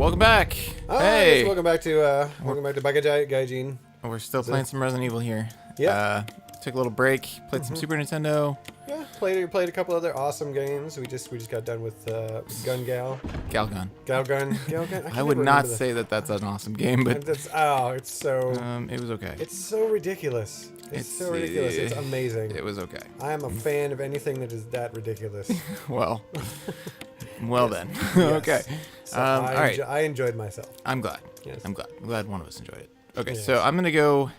Welcome back. Hey, welcome back to Baka Gaijins. We're still playing some Resident Evil here. Yeah. Took a little break. Played some Super Nintendo. Yeah, played a couple other awesome games. We just got done with Gun Gal. Galgun. Galgun. I would not say that that's an awesome game, but it's so. it was okay. It's so ridiculous. It's so ridiculous. It's amazing. It was okay. I am a fan of anything that is that ridiculous. Well then. Yes. Okay. So all right. I enjoyed myself. I'm glad. Yes. I'm glad one of us enjoyed it. Okay, Yes. so I'm gonna go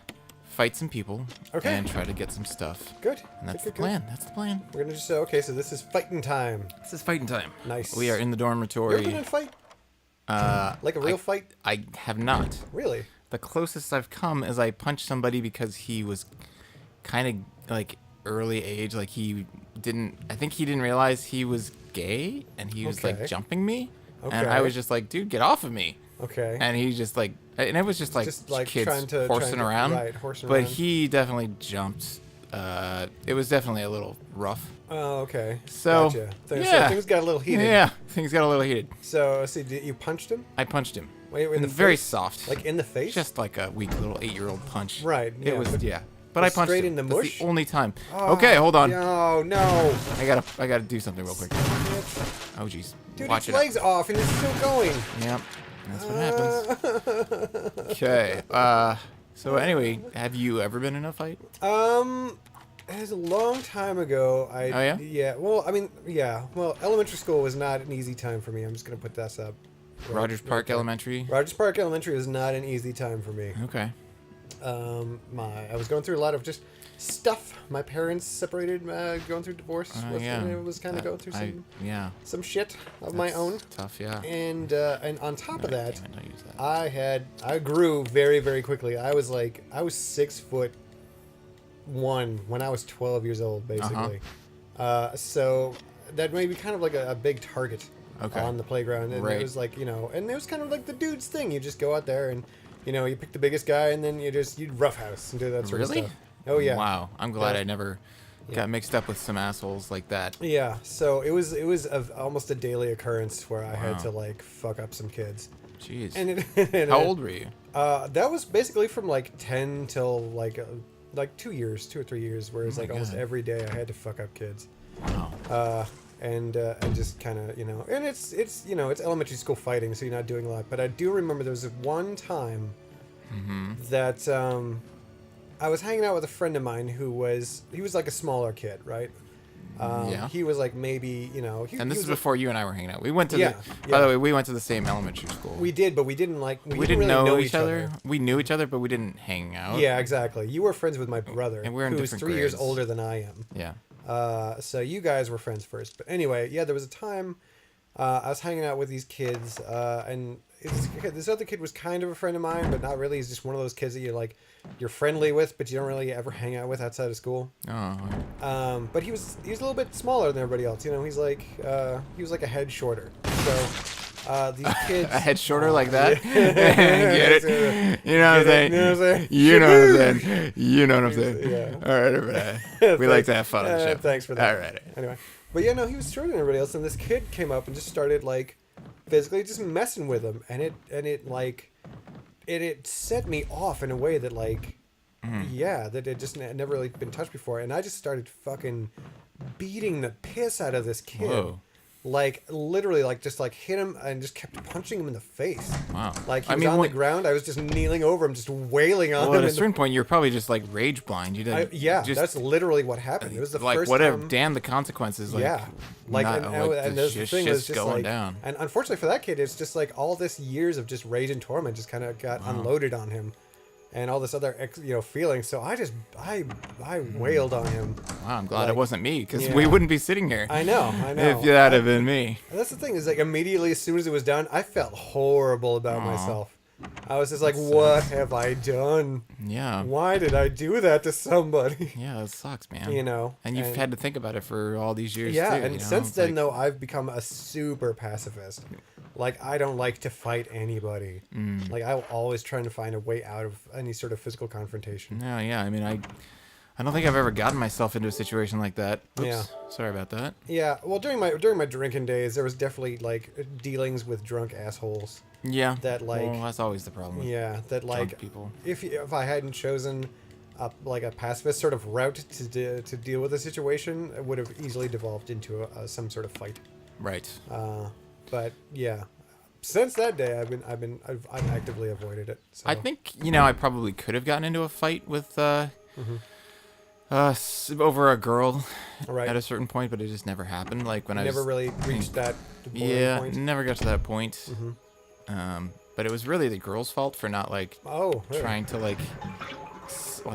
fight some people Okay. and try to get some stuff. Good. And that's Good. the plan. That's the plan. We're gonna just say, okay, so this is fighting time. This is fighting time. Nice. We are in the You ever dormitory. been in a fight? Like a real fight? I have not. Really? The closest I've come is I punched somebody because he was kind of like early age. Like I think he didn't realize he was gay and he was like jumping me. Okay. And I was just like, dude, get off of me. Okay. And he just like, and it was just like kids horsing around. Right, horsing but around. he definitely jumped. It was definitely a little rough. Oh, okay. So, gotcha. yeah. So things got a little heated. Yeah, things got a little heated. So, see, you punched him? I punched him. Wait, in the very face? soft. Like in the face? Just like a weak little 8-year-old punch. Right. Yeah, It was, but yeah. But I punched straight him. in the That's mush? the only time. Oh, Okay, hold on. No. I gotta do something real quick. Oh, jeez. Dude, Watch its legs off and it's still going. Yep. That's what happens. Okay. So anyway, have you ever been in a fight? It was a long time ago. Oh, yeah? Yeah. Well, I mean, yeah. Well, elementary school was not an easy time for me. I'm just gonna put this up. Rogers Park Elementary? Rogers Park Elementary was not an easy time for me. Okay. I was going through a lot of just stuff. My parents separated, going through divorce. Yeah. And it was kind of going through some shit of my That's own. Tough, yeah. And on top of that, Damn it, don't use that. I grew very, very quickly. I was 6'1" when I was 12 years old, basically. So that made me kind of like a big target on the playground. And it was like, and it was kind of like the dude's thing. You just go out there and, you pick the biggest guy and then you'd roughhouse and do that sort of stuff. Oh, yeah. Wow. I'm glad I never got mixed up with some assholes like that. Yeah. So it was almost a daily occurrence where I had to like fuck up some kids. Jeez. And How old were you? That was basically from like 10 till like 2 years, 2 or 3 years, whereas like almost every day I had to fuck up kids. Wow. And just kind of, and it's elementary school fighting, so you're not doing a lot. But I do remember there was one time that I was hanging out with a friend of mine he was like a smaller kid, right? He was like maybe, and this is before you and I were hanging out. We went to by the way, we went to the same elementary school. We did, but we didn't really know each other. We knew each other, but we didn't hang out. Yeah, exactly. You were friends with my brother, and we're in who's different 3 years grades. older than I am. Yeah. So you guys were friends first. But anyway, yeah, there was a time I was hanging out with these kids, and this other kid was kind of a friend of mine, but not really. He's just one of those kids that you're friendly with, but you don't really ever hang out with outside of school. Oh. But he was a little bit smaller than everybody else. He's like he was like a head shorter. So these kids a head shorter like that. Get it? You know what I'm saying? You know what I'm saying? You know what I'm saying? You know what I'm saying? Yeah. All right, everybody. We like to have fun on the show. Thanks for that. All right. Anyway, but yeah, no, he was shorter than everybody else, and this kid came up and just started like physically just messing with him, and it set me off in a way that that it just never really been touched before, and I just started fucking beating the piss out of this kid. Whoa. Like literally, just hit him and just kept punching him in the face. Wow. Like he was on the ground. I was just kneeling over him, just wailing on him. Well, at a certain point, you're probably just like rage blind. You didn't. That's literally what happened. It was the first whatever. time. Damn the consequences. Like, yeah. And the thing was just going down. And unfortunately for that kid, it's just like all this years of just rage and torment just kind of got unloaded on him. And all this other, feeling. So I wailed on him. Wow, I'm glad it wasn't me, because we wouldn't be sitting here. I know. If that had been me. And that's the thing, is like immediately as soon as it was done, I felt horrible about myself. I was just like, what have I done? Yeah. Why did I do that to somebody? Yeah, it sucks, man. And you've had to think about it for all these years, too. And since then, though, I've become a super pacifist. Like, I don't like to fight anybody. Like, I'm always trying to find a way out of any sort of physical confrontation. No, yeah. I mean, I don't think I've ever gotten myself into a situation like that. Oops. Yeah. Sorry about that. Yeah, well, during my drinking days, there was definitely like dealings with drunk assholes. Yeah. That like, well, that's always the problem. yeah, that drunk like, people. if I hadn't chosen a pacifist sort of route to deal with the situation, it would have easily devolved into some sort of fight. Right. But yeah, since that day, I've actively avoided it. So. I think I probably could have gotten into a fight with over a girl Right. at a certain point, but it just never happened. Like when I never really reached that boiling point. never got to that point. But it was really the girl's fault for not like really? trying to like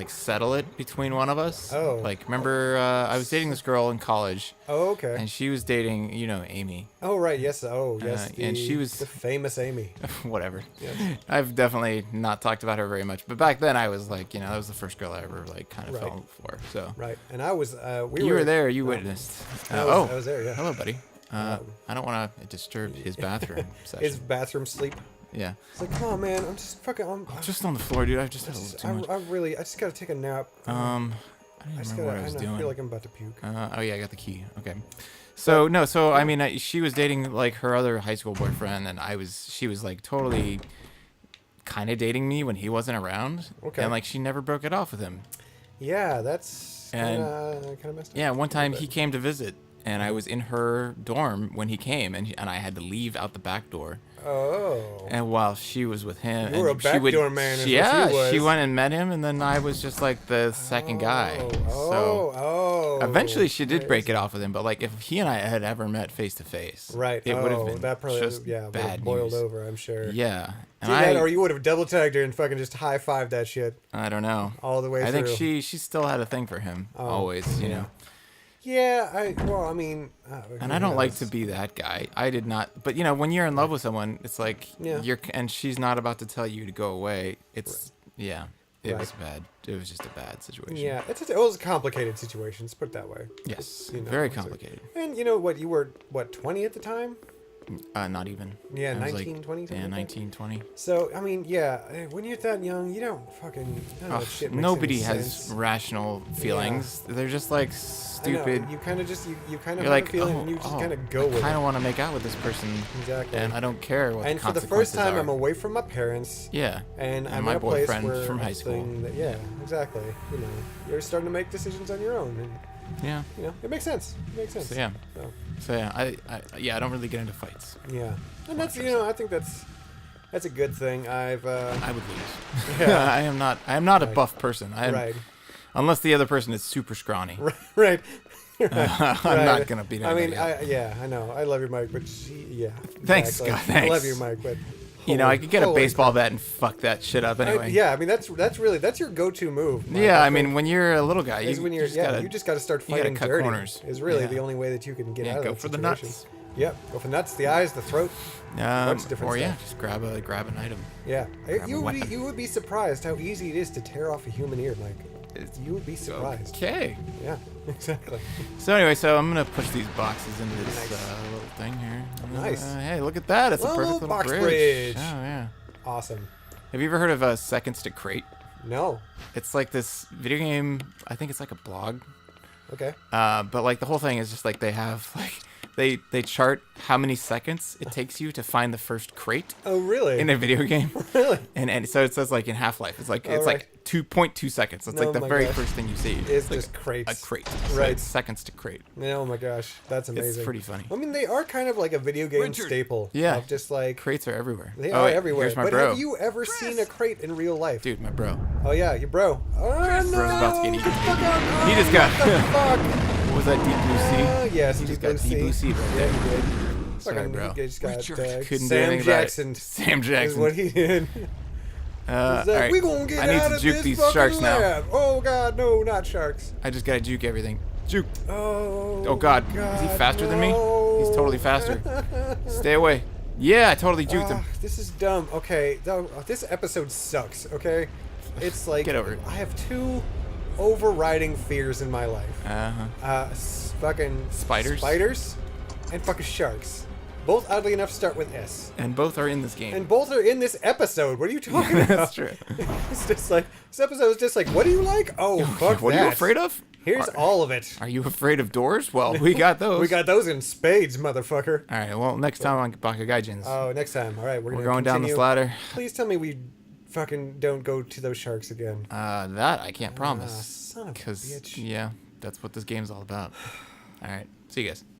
settle it between one of us. Oh. Like remember I was dating this girl in college. Oh, okay. And she was dating Amy. Oh, right. Yes. Oh, yes. And she was the famous Amy. Whatever. Yes. I've definitely not talked about her very much, but back then I was like, that was the first girl I ever like kind of fell for. So. Right. And I was. You were there. You witnessed. I was there. Yeah. Hello, buddy. I don't want to disturb his bathroom session. His bathroom sleep. Yeah. It's like, come on, man. I'm just fucking. I'm just on the floor, dude. I've just had a little too much. I just gotta take a nap. I don't even remember what I was doing. I feel like I'm about to puke. Oh yeah, I got the key. Okay. So I mean, she was dating like her other high school boyfriend, and she was like totally kind of dating me when he wasn't around. Okay. And like she never broke it off with him. Yeah, that's kind of messed up. Yeah, one time he came to visit, and I was in her dorm when he came, and I had to leave out the back door. Oh. And while she was with him, you were a backdoor man. Is yeah, what she was. She went and met him, and then I was just like the second guy. So eventually she did break it off with him, but like if he and I had ever met face to face, right? It would have been that probably just would bad have boiled news. over. I'm sure. Yeah, and or you would have double tagged her and fucking just high fived that shit. I don't know. All the way through. I think she still had a thing for him. Always, you know. Yeah, I mean... and I don't like to be that guy. I did not... But, when you're in love with someone, it's like... And she's not about to tell you to go away. It's... Right. Yeah. It was bad. It was just a bad situation. Yeah, it was a complicated situation, let's put it that way. Yes. Very complicated. And you know what? You were, 20 at the time? Not even. Yeah, 19, 20? Yeah, 19, 20. So, I mean, yeah, when you're that young, you don't fucking... None of that shit makes nobody any has sense. rational feelings. Yeah. They're just like stupid. You kind of just, you kind of have a feeling and you just kind of go with it. I kind of want to make out with this person. Exactly. And I don't care what and the for the first time, I'm away from my parents. Yeah. And I'm my in a place boyfriend where from high school. Yeah, exactly. You're starting to make decisions on your own. And, yeah. It makes sense. So, yeah. So yeah, I don't really get into fights. Yeah. And that's, I think that's a good thing. I would lose. Yeah. I am not a buff person. Right. Unless the other person is super scrawny. Right. I'm not gonna beat anybody. I know. I love your mic, but Thanks, exactly. Scott. Thanks. I love your mic, but I could get a baseball bat and fuck that shit up anyway. I mean that's your go-to move. Mike. Yeah, I mean when you're a little guy, you just got to start fighting cut dirty. Corners. Is really the only way that you can get out of go that for the situation. nuts. Yep, go for the nuts, the eyes, the throat. Bunch of different stuff. Just grab an item. Yeah, you would be surprised how easy it is to tear off a human ear, Mike. You would be surprised. Okay. Yeah, exactly. So anyway, I'm gonna push these boxes into this little thing here. Nice. Hey, look at that! It's a perfect little box bridge. Oh yeah. Awesome. Have you ever heard of Seconds to Crate? No. It's like this video game. I think it's like a blog. Okay. But like the whole thing is just like they have like they chart how many seconds it takes you to find the first crate. Oh really? In a video game. Really? And so it says like in Half-Life, it's like like 2.2 seconds. It's like the very first thing you see. It's like just crates. A crate. Right. So it's seconds to crate. Oh my gosh, that's amazing. It's pretty funny. I mean, they are kind of like a video game staple. Yeah. Of just like crates are everywhere. They are everywhere. Here's my but bro. have you ever seen a crate in real life? Dude, my bro. Oh yeah, your bro. Oh no! Bro's about to get eaten. Oh, he just got. what the fuck? What was that, Deep Blue Sea? Yes, he Deep just got Deep Blue Sea right there. Yeah, he did. Sorry, bro. He just got couldn't do Sam anything Jackson. about it. Sam Jackson Is what he did. All right. We gonna get I need out to of juke this these fucking sharks lab. now. Oh god, no, not sharks. I just gotta juke everything. Juke. Oh God. Is he faster than me? He's totally faster. Stay away. Yeah, I totally juked him. This is dumb. Okay, this episode sucks. Okay, it's like Get over it. I have two overriding fears in my life. Fucking spiders, and fucking sharks. Both, oddly enough, start with S. And both are in this game. And both are in this episode. What are you talking about? That's true. It's just like, this episode is just like, what do you like? Oh, fuck What that. are you afraid of? Here's all of it. Are you afraid of doors? Well, we got those. We got those in spades, motherfucker. All right. Well, next time on Baka Gaijins. Oh, next time. All right, we're Going down this ladder. Please tell me we fucking don't go to those sharks again. That I can't promise. Son of a bitch. Yeah, that's what this game's all about. All right. See you guys.